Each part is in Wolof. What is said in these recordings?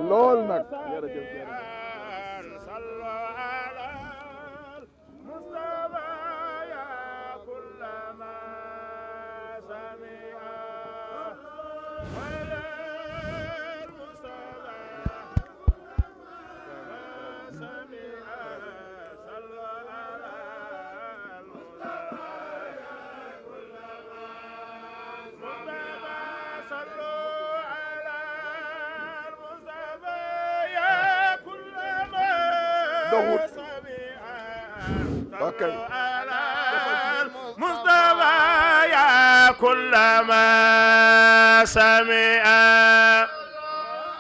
lool nag doxut ok مصطفى يا كل ما سمع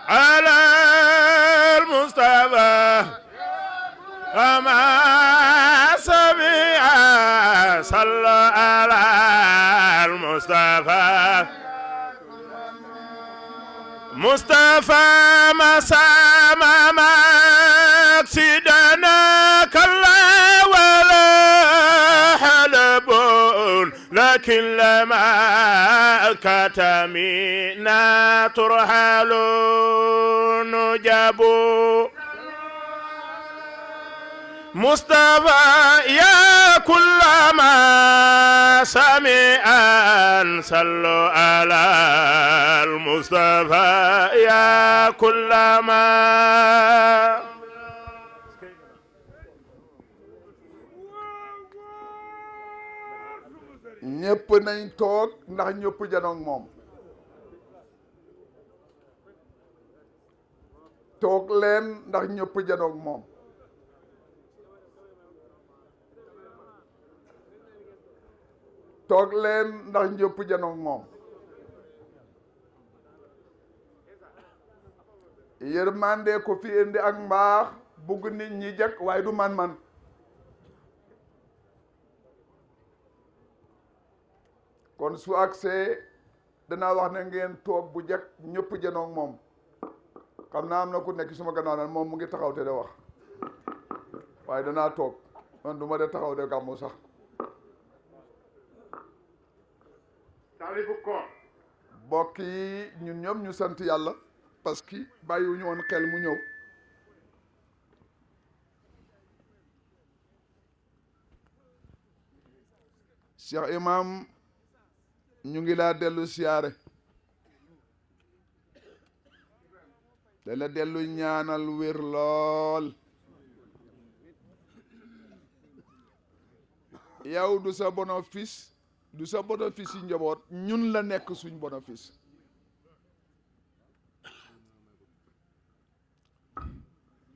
على المصطفى وما سمع صلى على المصطفى مصطفى ما سمع مقصدنا كلا ولا حلب لكن لما كتمنا ترحل نجب مصطفى يا كل ما سمع صلوا على المصطفى يا كل ما ñëpp nañ toog ndax ñëpp janoog moom toog leen ndax ñëpp janoog moom toog leen ndax ñëpp janoog moom yërmande ko fi indi ak mbaax bugg nit ñi jag waaye du man-man kon su agsee danaa wax ne ngeen toog bu jag ñëpp janoog moom xam naa am na ku nekk suma gannaaw naan moom mu ngi taxaw te de wax waaye danaa toog man du ma de taxaw de gàmmu sax bokk yi ñun ñoom ñu sant yàlla parce que bàyyiwuñu woon xel mu ñëw Cheikh Imam ñu ngi laa dellu siyaare da la dellu ñaanal wér lool yow du sa bénéfice du sa bénéfice yi njaboot ñun la nekk suñ bénéfice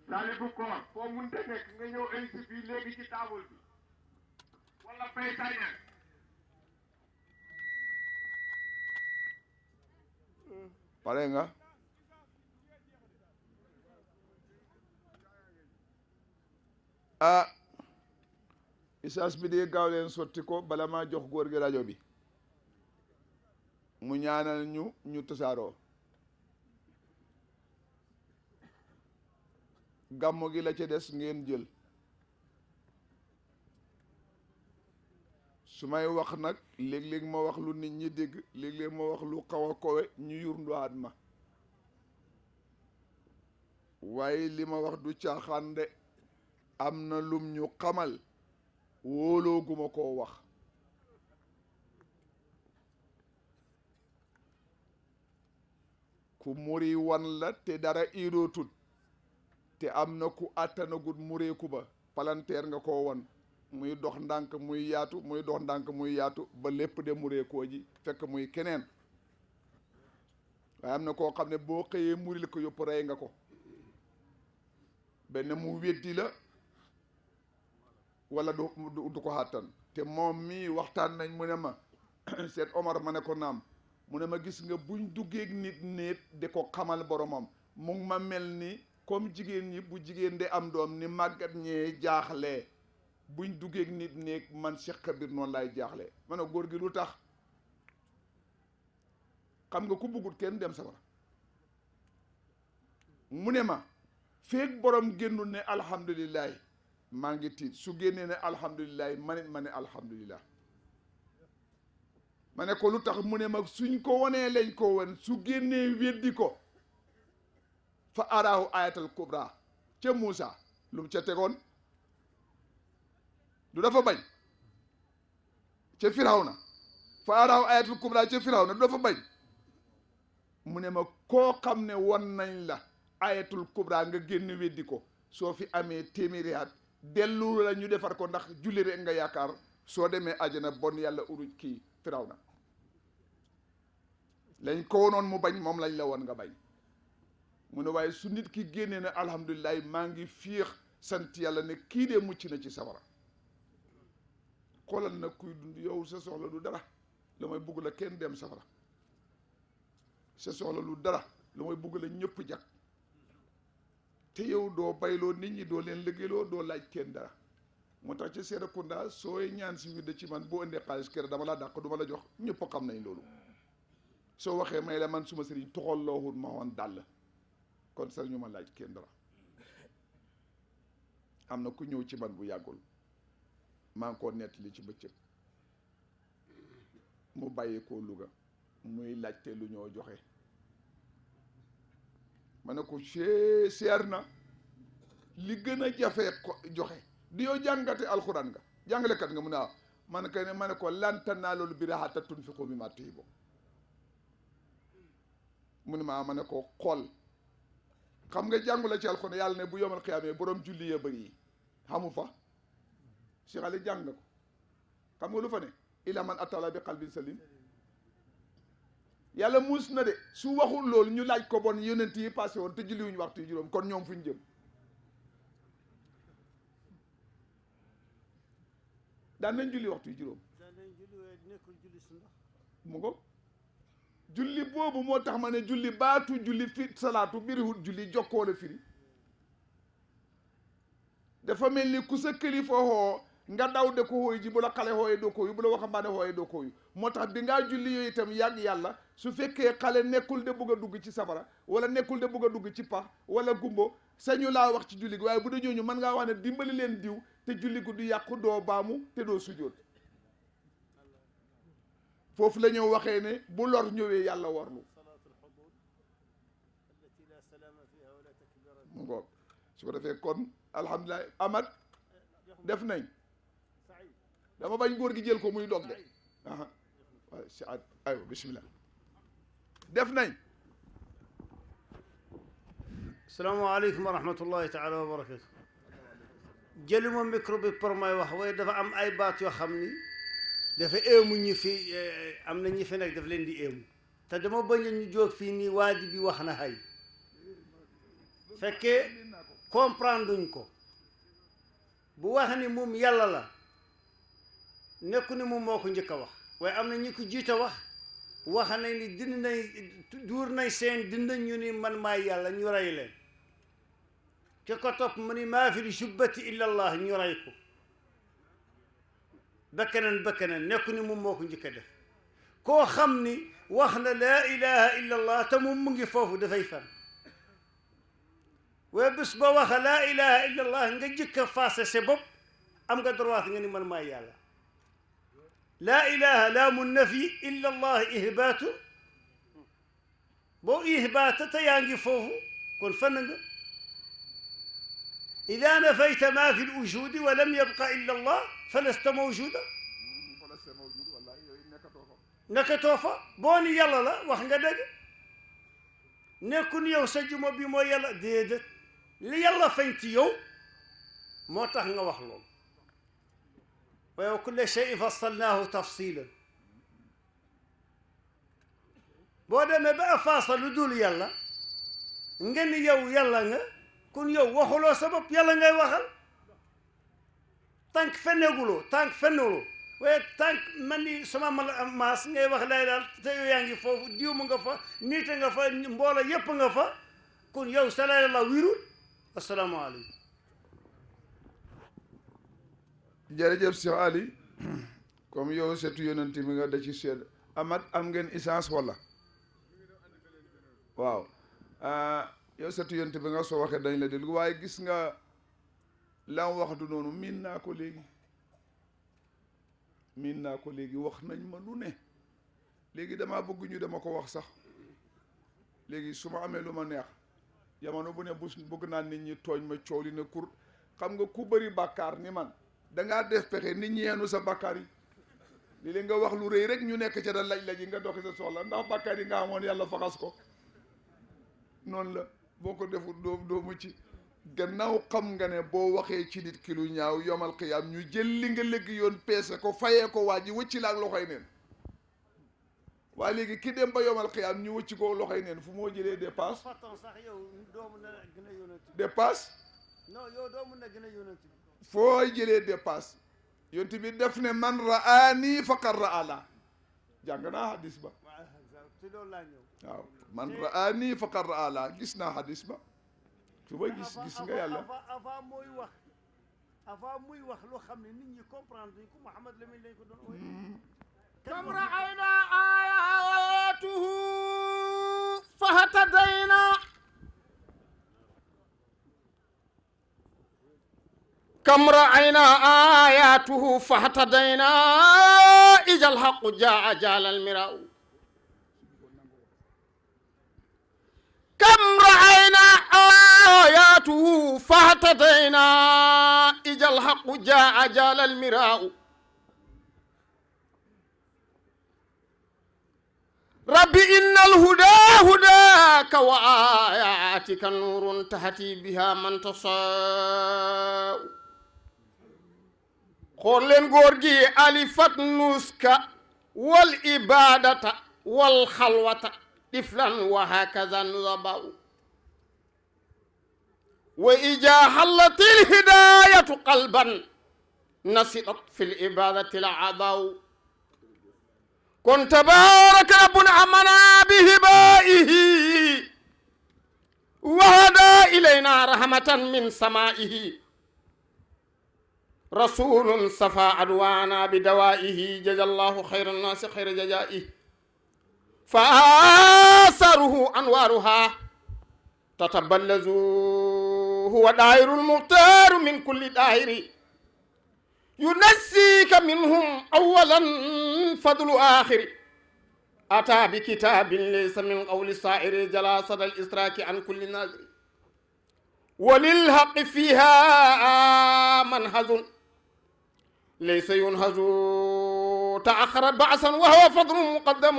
taalibu koor foo munte nekk nga ñëw ay si fii léegi ci taabul bi wala fay saña pare nga ah isaas bi di gaaw leen sotti ko bala maa jox góor gi rajo bi mu ñaanal ñu tasaaroo gàmmu gi la ca des ngeen jël su may wax nag léeg-léeg ma wax lu nit ñi dégg léeg-léeg ma wax lu xaw a kowe ñu yurnduwaat ma waaye li ma wax du caaxaan de am na lum ñu xamal wóolooguma koo wax ku muri wan la te dara irootut te am na ku attanagut mureeku ba palanteer nga koo wan muy dox ndànk muy yaatu muy dox ndànk muy yaatu ba lépp de mureekoo ji fekk muy keneen waaye am na koo xam ne boo xëyee muril ko yëpp rey nga ko benn mu weddi la wala du ko xàttan te moom mii waxtaan nañ mu ne ma seet Omar ma ne ko naam mu ne ma gis nga buñ duggeeg nit néet di ko xamal boromam mu ngi ma mel ni comme jigéen ñi bu jigéen de am doom ni màggat ñee jaaxlee buñ duggeeg nit néeg man Cheikh Kabir noonu laay jaaxlee ma ne góor gi lu tax xam nga ku buggut kenn dem safara mu ne ma feeg borom génnul ne alhamdulilah maa ngi tiit su génnee ne alhamdulilah manit ma ne alhamdulilah ma ne ko lu tax mu ne ma suñ ko wonee lañ ko won su génnee weddi ko fa araahu ayatal kubra ca Muusa lu mu ca tegoon du dafa bañ ca Firawna fa araahu ayatal kubra ca Firawna du dafa bañ mu ne ma koo xam ne won nañ la ayatul kubra nga génn weddi ko soo fi amee téeméeri at dellu la ñu defar ko ndax julli rek nga yaakaar soo demee àjjana bon yàlla uruj kii Firawna lañ ko wonoon mu bañ moom lañ la woon nga bañ mu ne waaye su nit ki génnee ne alhamdulilah maa ngi fiix sant yàlla ne kii dee mucc na ci safara xoolal nag kuy dund yow sa soxla lu dara lu may bugg la kenn dem safara sa soxla lu dara lu may bugg la ñëpp jag te yow doo bayloo nit ñi doo leen liggéeyloo doo laaj kenn dara moo tax ci Serekunda sooy ñaan si wirde ci man boo indee xaalis kër dama la dàq du ma la jox ñëpp xam nañ loolu soo waxee may la man suma sëriñ toxal looxul ma woon dàll kon sar ñu ma laaj kenn dara am na ku ñëw ci man bu yàggul maa ngi koo nettali ci bëccëg mu bàyyi koo Louga muy laajte lu ñoo joxe ma ne ko seer na li gën a jafee joxe di yow jàngate alxuraan nga jàngalekat nga mu ne waaw ma ne ko lan tanaalul birra hattaa tunfiqu mimmaa tuhibbuun mu ne ma ne ko xool xam nga jàngu la ci alxuraan yàlla ne bu yomal xiyaamee borom julli ya bëri yi xamu fa si xale jàng nga ko xam nga lu fa ne ila man atala bi qalbin salim yàlla muus na de su waxul loolu ñu laaj ko bon yonent yi passé woon te julliwuñu waxtu yu juróom kon ñoom fu ñu jëm daan nañ julli waxtu yu juróom mu ngo julli boobu moo tax ma ne julli baatu julli fi salaatu biriwut julli jokkoo la firi dafa mel ni ku sa kilifa xoo nga daw de ko xooyu ji bu la xale xooyee doo ko yu bu la waxambaane xooyee doo ko yu moo tax bi ngaa julli yooyu itam yàgg yàlla su fekkee xale nekkul de bugg a dugg ci safara wala nekkul de bugg a dugg ci pax wala gumbo sañu laa wax ci julli gi waaye bu dee ñooñu mën ngaa wax ne dimbali leen diw te julli gu du yàqu doo baamu te doo sujjóot foofu la ñëw waxee ne bu lor ñëwee yàlla warlu mu ngoog su ko defee kon alhamdulilah amat def nañ dama bañ góor gi jël ko muy dog de aha waaw si at aywa bismillah def nañ asalaamaaleykum wa rahmatullahi taala wa barakatu jëluma micro bi pour may wax waaye dafa am ay baat yoo xam ni dafa éemu ñi fi am na ñi fi nekk daf leen di éemu te dama bañ ñu jóg fii nii waadi bi wax na xay fekkee comprendre duñ ko bu wax ni moom yàlla la nekku ni moom moo ko njëkk a wax waaye am na ñi ko jiite wax nañ ni dind nañ duur nañ seen dind ñu ni man maay yàlla ñu rey leen ke ko topp mu ni maa fi jubbati illa allah ñu rey ko bekkeneen nekku ni moom moo ko njëkk a def koo xam ni wax na laa ilaha illa allah te moom mu ngi foofu dafay fen waaye bés ba waxa laa ilaha illa allah nga jëkk a faase sa bopp am nga droit nga ni man maay yàlla laa ilaha laamu nafi illa allah ihbaatu boo ihbaata te yaa ngi foofu kon fenn nga ida nafayta ma fi lwujudi wa lam yabqa illa allah falasta mawjuda nekkatoo fa boo ni yàlla la wax nga dëgg nekkun yow sa juma bi mooy yàlla déedéet li yàlla fañ ci yow moo tax nga wax loolu waaye wa kulla shay'in fassalnaahu tafsilan boo demee ba a faasa lu dul yàlla nga ni yow yàlla nga kon yow waxuloo sa bopp yàlla ngay waxal tànk fenneguloo waaye tànk man ni sama maas ngay wax lay daal te yow yaa ngi foofu diw mu nga fa niite nga fa mboola yépp nga fa kon yow sa lay la wirul asalaamaaleykum jërëjëf Cheikh Ali comme yow seetu yonent mi nga da ci seet amat am ngeen essence wala waaw yow seetu yonent bi nga soo waxee dañ la déglu waaye gis nga la wax du noonu miin naa ko léegi wax nañ ma lu ne léegi damaa bëgg ñu dama ko wax sax léegi su ma amee lu ma neex jamono bu ne bëgg naa nit ñi tooñ ma coow li ne kur xam nga ku bëri bàkkaar ni man dangaa def pexe nit ñi yeenu sa bàkkaar yi li nga wax lu rëy rek ñu nekk ca da laj-laj yi nga doxi sa soxla ndax bàkkaar yi nga amoon yàlla faxas ko noonu la boo ko deful doo mucc gannaaw xam nga ne boo waxee ci nit ki lu ñaaw yomal xiyaam ñu jël li nga léegi yoon peese ko fayee ko waa ji wëcci la ak loxoy neen waaye léegi ki dem ba yomal xiyaam ñu wëcci ko loxoy neen fu moo jëlee dépasse faton sax yow doo mën a gën a yónent dépasse non yow doo mën a gën a yónent foo jëlee dépasse yonti bi def ne man raani faqad raala jàng naa hadis ba ci loolu laa ñëw waaw man raani faqad raala gis naa hadis ba su ba gis nga yàlla avant muy wax loo xam ne nit ñi comprendre duñ ko Mouhamad Lamine lañ ko doon ooye kam raayna ayatuhu fahtadayna kam raayna ayatuhu fahtadayna ijal haqu jaa jalal mirau كم رأينا آياته فاهتدينا إذا الحق جاء جال المراء ربي إن الهدى هداك وآياتك نور تهتي بها من تشاء خولن غورغي ألفت نسك والإبادة والخلوة طفلا وهكذا نضبع وإجا حلت الهداية قلبا نسطت في العبادة العضاء كن تبارك ربنا أمنا بهبائه وهدى إلينا رحمة من سمائه رسول صفى عدوانا بدوائه جزا الله خير الناس خير جزائه فآثره أنوارها تتبلز هو دائر المختار من كل دائر ينسيك منهم أولا فضل آخر أتى بكتاب ليس من قول صائر جلاسة الإسراك عن كل ناظر وللحق فيها منهز ليس ينهز تأخرت بعثا وهو فضل مقدم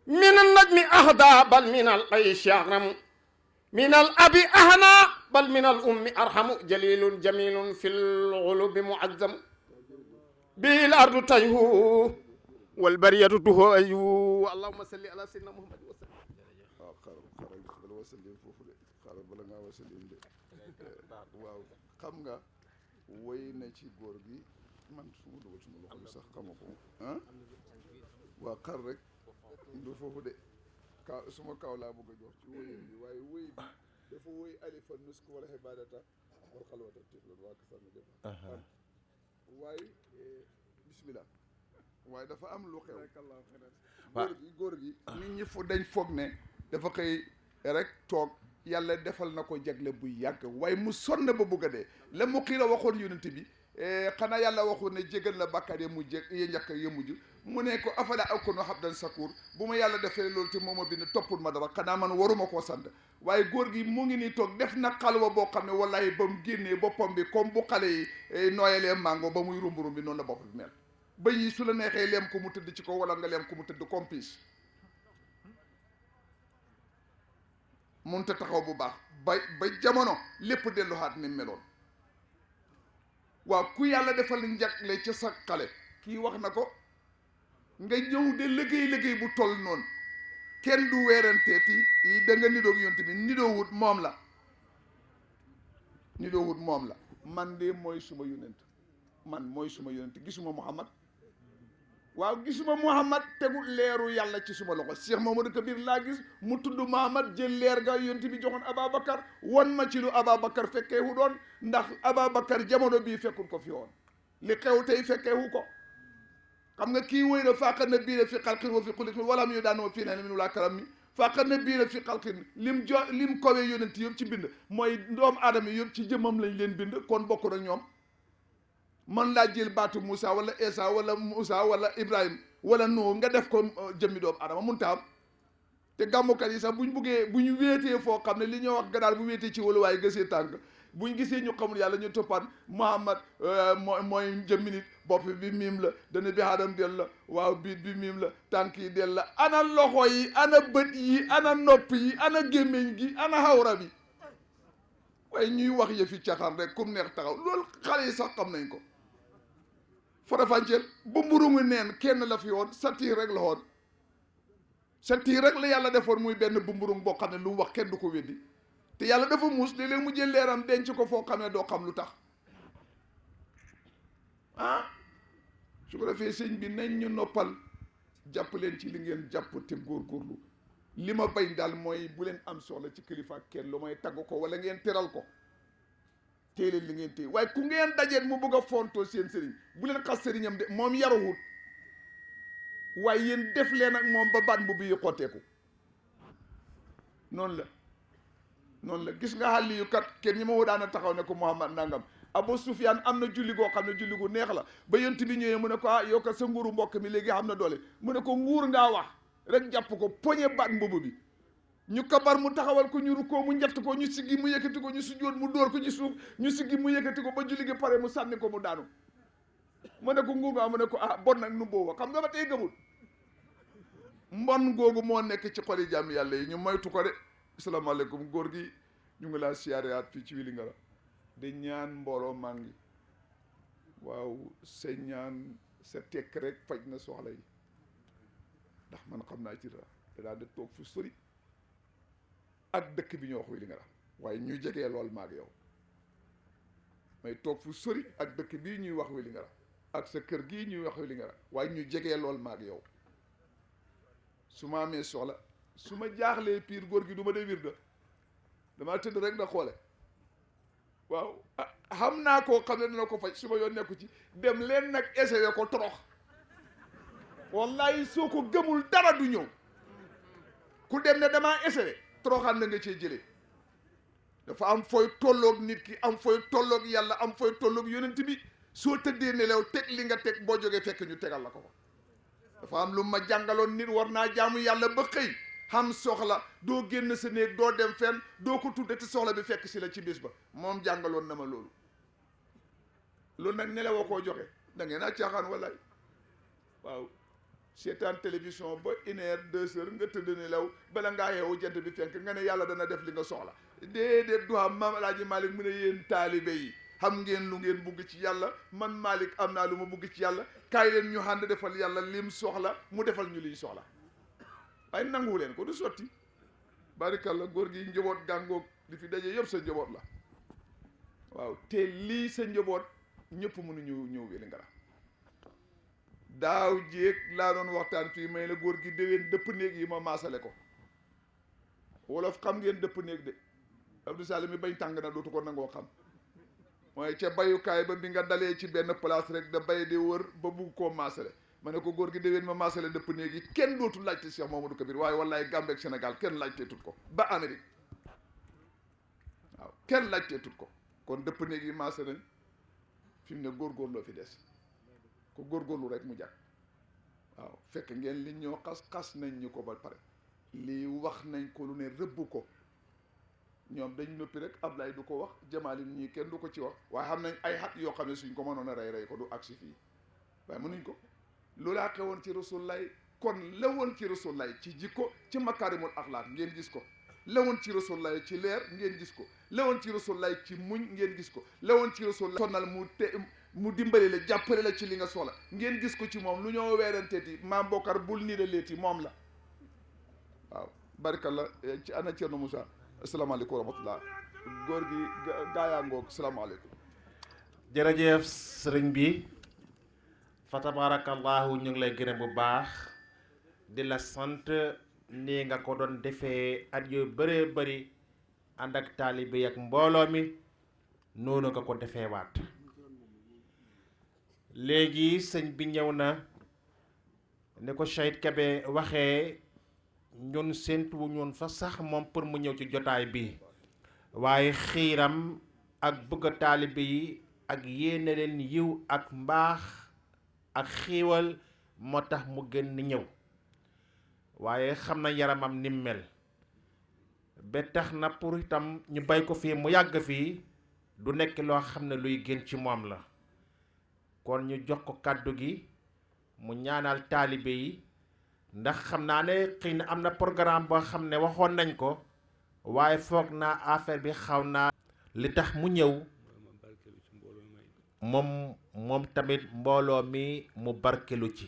من النجم أهدى بل من القيش أغرم من الأب أهنى بل من الأم أرحم جليل جميل في الغلوب معزم به الأرض تيهو والبرية تهو اللهم صل على سيدنا محمد وسلم waaw xam nga woy na ci góor gi man suma dugal suma loxo bi sax xama ko ah waa xar rek du foofu de kaw suma kaw laa bëgg a jox ci woy bi waaye woy bi dafa woy alifa nusk wala xibadata wal xalwata tiflan waa ka sànni def waaye bismillah waaye dafa am lu xew góor gi nit ñi dañ foog ne dafa xëy rek toog yàlla defal na ko jagle bu yàgg waaye mu sonn ba bugg a dee la mu xiira waxoon yonent bi xanaa yàlla waxoon ne jégal na bàkkaar ya mu jég ya njëkk ya mujj mu ne ko afala akunu abdan sakuur bu ma yàlla defee loolu te mooma bind toppul ma dara xanaa man waruma koo sant waaye góor gi mu ngi nii toog def na xalwa boo xam ne wallahi ba mu génnee boppam bi comme bu xale yi nooyalee mango ba muy rumburum bi noonu la bopp bi mel ba yi su la neexee leem ko mu tëdd ci ko wala nga leem ko mu tëdd comme piis mun te taxaw bu baax ba jamono lépp delluwaat ni meloon waaw ku yàlla defal njagle ca sa xale kii wax na ko nga ñëw de liggéey bu toll noonu kenn du weeranteeti yi da nga nidoog yonte bi nidoowut moom la man de mooy suma yonent gisuma Muhammad waaw gisuma Muhammad tegul leeru yàlla ci suma loxo Cheikh Mamadou Kabir laa gis mu tudd Muhammad jël leer ga yonte bi joxoon Ababacar won ma ci lu Ababacar fekkeewu doon ndax Ababacar jamono bii fekkul ko fi woon li xew tey fekkeewu ko xam nga kii wéy na faaqa na bii na fi xalqin wa fi xuliqin wala mu daan wa fii ne min laa karam mi faaqa na bii na fi xalqin lim kowee yonent yëpp ci bind mooy doomu aadama yëpp ci jëmmam lañ leen bind kon bokk na ñoom man laa jël baatu Moussa wala Esa wala Moussa wala Ibrahim wala Nuh nga def ko jëmmi doomu aadama mun ta am te gàmmukat yi sax buñ buggee bu ñu wéetee foo xam ne li ñoo wax ganaar bu wéetee ci wala waaye gësee tànk buñ gisee ñu xamul yàlla ñu toppaat Muhammad mooy jëmmi nit bopp bi miim la dana bi aadam del la waaw biit bi miim la tànk yi del la ana loxo yi ana bët yi ana nopp yi ana gémmiñ gi ana xawra bi waaye ñuy wax yëfi caxaan rek kum neex taxaw loolu xale yi sax xam nañ ko farafànceel bu mburungu neen kenn la fi woon satire rek la woon satire rek la yàlla defoon muy benn bu mburung boo xam ne lu mu wax kenn du ko weddi te yàlla dafa muus léeg-léeg mu jël leeram denc ko foo xam ne doo xam lu tax su ko defee sëñ bi nañ ñu noppal jàpp leen ci li ngeen jàpp te góorgóorlu li ma bañ daal mooy bu leen am soxla ci kilifa kenn lu may tagg ko wala ngeen teral ko téye leen li ngeen téye waaye ku ngeen dajeet mu bëgg a fontoo seen sëriñ bu leen xas sëriñam de moom yarawut waaye yéen def leen ak moom ba baat mbubb yi xotteeku noonu la gis nga xàlli yu kat kenn ñi ma woo daana taxaw ne ko Muhammad nangam Abu Sufyaan am na julli goo xam ne julli gu neex la ba yent bi ñëwee mu ne ko yow kat sa nguuru mbokk mi léegi xam na doole mu ne ko nguur ngaa wax rek jàpp ko poñe baat mbubb bi ñu kabar mu taxawal ko ñu rukkoo mu njett ko ñu siggi mu yëkkati ko ñu sujjóot mu dóor ko ci suuf ñu siggi mu yëkkati ko ba julli gi pare mu sànni ko mu daanu mu ne ko nguur nga mu ne ko bon nag nu booba xam nga ba tey gëmul mbon googu moo nekk ci xoli jàmm yàlla yi ñu moytu ko de asalaamaaleykum góor gi ñu ngi laa siyaareyaat fii ci Wili Ngara di ñaan mbooloo maa ngi waaw sa ñaan sa tekk rek faj na soxla yi ndax man xam naa ci dara te daal di toog fu sori ak dëkk bi ñu wax Wili Ngara waaye ñu jegee lool maag yow may toog fu sori ak dëkk bii ñuy wax Wili Ngara ak sa kër gii ñuy wax Wili Ngara waaye ñu jegee lool maag yow su ma amee soxla su ma jaaxlee piir góor gi du ma dee wirda damaa tëdd rek da xoole waaw xam naa koo xam ne dina ko faj su ma yoon nekku ci dem leen nag essayé ko torox wallahi soo ko gëmul dara du ñëw ku dem ne damaa essayé toroxaan na nga cee jëlee dafa am fooy tolloog nit ki am fooy tolloog yàlla am fooy tolloog yonent bi soo tëddee nelaw teg li nga teg boo jógee fekk ñu tegal la ko dafa am lu ma jàngaloon nit war naa jaamu yàlla ba xëy xam soxla doo génn sa néeg doo dem fenn doo ko tudde te soxla bi fekk si la ci bis ba moom jàngaloon na ma loolu loolu nag nelawoo koo joxe da ngeen a caaxaan wallaay waaw seetaan télévision ba 1 heure 2 heures nga tëdd nelaw bala ngaa yeewu jant bi fenk nga ne yàlla dana def li nga soxla déedéet du xam maam Alaaji Malick mu ne yéen taalibe yi xam ngeen lu ngeen bugg ci yàlla man Malick am naa lu ma bugg ci yàlla kaay leen ñu ànd defal yàlla lim soxla mu defal ñu liñ soxla waaye nanguwu leen ko du sotti barikalla góor gi njaboot gàngoog li fi daje yëpp sa njaboot la waaw te lii sa njaboot ñëpp mënuñu ñëw Wili Ngara daaw jéeg laa doon waxtaan fii may la góor gi déwén dëpp néeg yi ma maasale ko wolof xam ngeen dëpp néeg de Abdou Salim mi bañ tàng na dootu ko nangoo xam mooy ca bayukaay ba bi nga dalee ci benn place rek da bay di wër ba bugg koo maasale ma ne ko góor gi déwén ma maasale dëpp néeg yi kenn dootul laajte Cheikh Mamadou Kabir waaye wallaay Gambie ak Sénégal kenn laajtee tut ko ba Amérique waaw kenn laajtee tut ko kon dëpp néeg yi maase nañ fi mu ne góorgóorloo fi des ko góorgóorlu rek mu jàkk waaw fekk ngeen li ñoo xas nañ ñu ko ba pare lii wax nañ ko lu ne rëbb ko ñoom dañ noppi rek Ablaye du ko wax Jamaalin ñii kenn du ko ci wax waaye xam nañ ay xat yoo xam ne suñ ko mënoon a rey ko du agsi fii waaye mënuñ ko loolaa xewoon ci Rasulullaay kon lawoon ci Rasulullaay ci jikko ci makaarimul axlaaq ngeen gis ko lawoon ci Rasulullaay ci leer ngeen gis ko lawoon ci Rasulullaay ci muñ ngeen gis ko lawoon ci Rasulullaay sonnal mu dimbali la jàppale la ci li nga soxla ngeen gis ko ci moom lu ñoo weeranteeti maam Bokar bul nii da leeti moom la waaw barikalla ci ana Cerno Moussa asalaamaaleykum wa rahmatullah góor gi gaayaa ngoog asalaamaaleykum jërëjëf sëriñ bi fa tabarakallahu ñu ngi lay gërëm bu baax di la sant nii nga ko doon defee at yu bëree bëri ànd ak taalibe yi ak mbooloo mi noonu nga ko defee waat léegi sëñ bi ñëw na ne ko Chahid Kébé waxee ñun séentuwu ñun fa sax moom pour mu ñëw ci jotaay bi waaye xiiram ak bëgg taalibe yi ak yéene leen yiw ak mbaax ak xiiwal moo tax mu gën ñëw waaye xam na yaramam ni mel ba tax na pour itam ñu bay ko fii mu yàgg fii du nekk loo xam ne luy gën ci moom la kon ñu jox ko kàddu gi mu ñaanal taalibe yi ndax xam naa ne xëy na am na programme boo xam ne waxoon nañ ko waaye foog naa affaire bi xaw naa li tax mu ñëw moom tamit mbooloo mi mu barkelu ci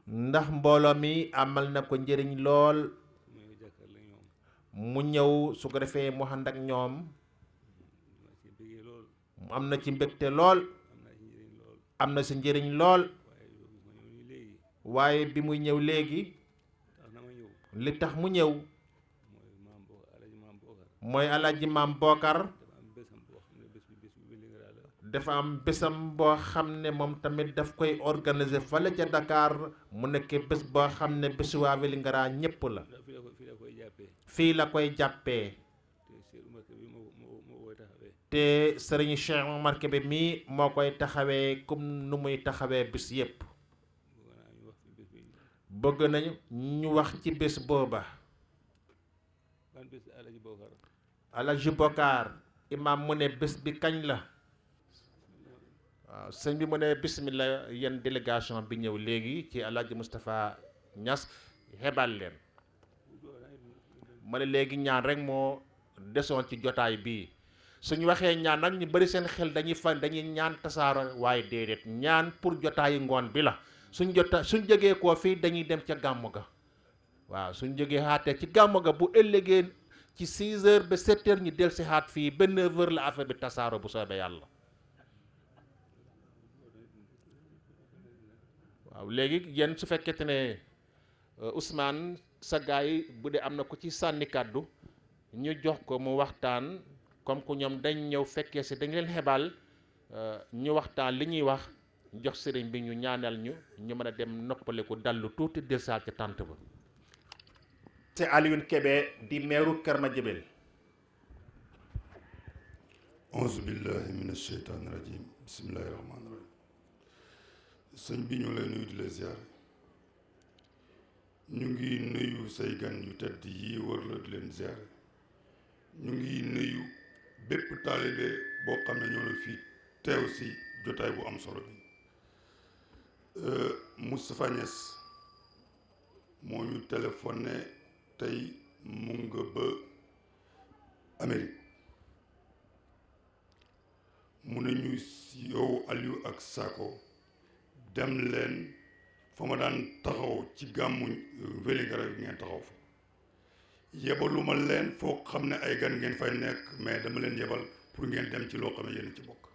ndax mbooloo mi amal na ko njëriñ lool mu ñëw su ko defee mu ànd ak ñoom mu am na ci mbégte lool am na si njëriñ lool waaye bi muy ñëw léegi li tax mu ñëw mooy Alaaji Maam Bokar dafa am bésam boo xam ne moom tamit daf koy organiser fale ca Dakar mu nekk bés boo xam ne bésu waa Vélingara ñépp la fii la koy jàppee te sëriñ Cheikh Omar Kébé mii moo koy taxawee comme nu muy taxawee bés yépp bëgg nañu ñu wax ci bés booba Alaaji Bokar imaam mu ne bés bi kañ la waaw sëñ bi mu ne bismillah yéen délégation bi ñëw léegi ci Alaaji Moustapha Niass xebal leen ma ne léegi ñaan rek moo desoon ci jotaay bii suñu waxee ñaan nag ñu bari seen xel dañuy ñaan tasaaro waaye déedéet ñaan pour jotaayu ngoon bi la suñ jógee koo fii dañuy dem ca gàmmu ga waaw suñ jógee xaatee ci gàmmu ga bu ëllëgee ci 6 heures ba 7 heures ñu del si xaat fii ba 9 heures la affaire bi tasaaro bu soobee yàlla waaw léegi yéen su fekkete ne Ousmane sa gaay yi bu dee am na ku ci sànni kàddu ñu jox ko mu waxtaan comme que ñoom dañ ñëw fekkee si dañ leen xebal ñu waxtaan li ñuy wax jox sëriñ bi ñu ñaanal ñu mën a dem noppaleku dallu tuuti delsaat ca tànt ba c'est Alioune Kébé di meeru Kër Madiabel auzu billahi mina sheytaani rajim bismillahi rahmaani rahim sëñ bi ñu lay nuyu di la ziar ñu ngi nuyu say gan yu tedd yi wër la di leen ziar ñu ngi nuyu bépp taalibe boo xam ne ñoo la fii teew si jotaay bu am solo bi Moustapha Niass moo ñu téléphoné tey mu nga ba Amérique mu ne ñu yow Aliou ak Sakho dem leen fa ma daan taxaw ci gàmmu Vélingara bi ngeen taxaw fa yebaluma leen foo xam ne ay gan ngeen fay nekk mais dama leen yebal pour ngeen dem ci loo xam ne yéen ci bokk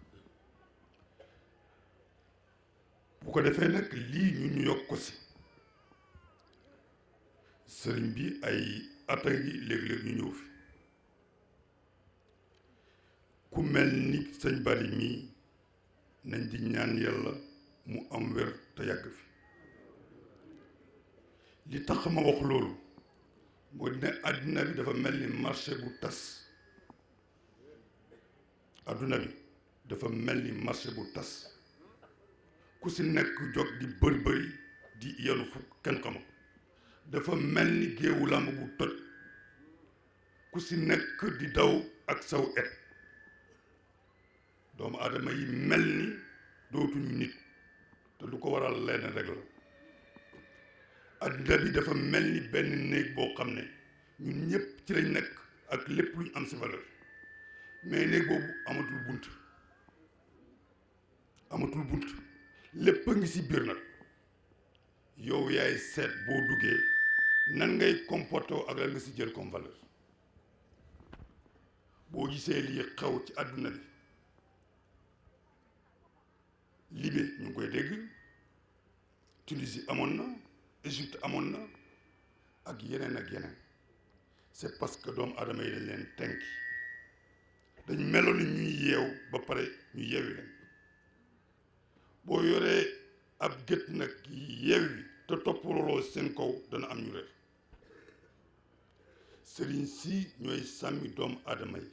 bu ko defee nag lii ñu yokk ko si sëriñ bi ay at yi léeg-léeg ñu ñëw fi ku mel ni sëñ Bari mii nañ di ñaan yàlla mu am wér te yàgg fi li tax ma wax loolu moo ne àddina bi dafa mel ni marché bu tas àdduna bi dafa mel ni marché bu tas ku si nekk jóg di bëri di yenu fu kenn xama dafa mel ni géewu làmb bu toj ku si nekk di daw ak saw et doomu aadama yi mel ni dootuñu nit te lu ko waral lenn rek la adduna bi dafa mel ni benn néeg boo xam ne ñun ñëpp ci lañ nekk ak lépp luñ am si valeur mais néeg boobu amatul bunt lépp a ngi si biir nag yow yaay seet boo duggee nan ngay comporté ak la nga si jël comme valeur boo gisee lii xew ci adduna bi Libye ñu ngi koy dégg Tunisie amoon na Égypte amoon na ak yeneen c'est parce que doomu aadama yi dañ leen tenki dañ meloon ni ñuy yeew ba pare ñu yeewi leen boo yoree ab gët nag yeewi te toppaloo seen kaw dana am ñu réer sëriñ si ñooy sàmmi doomu aadama yi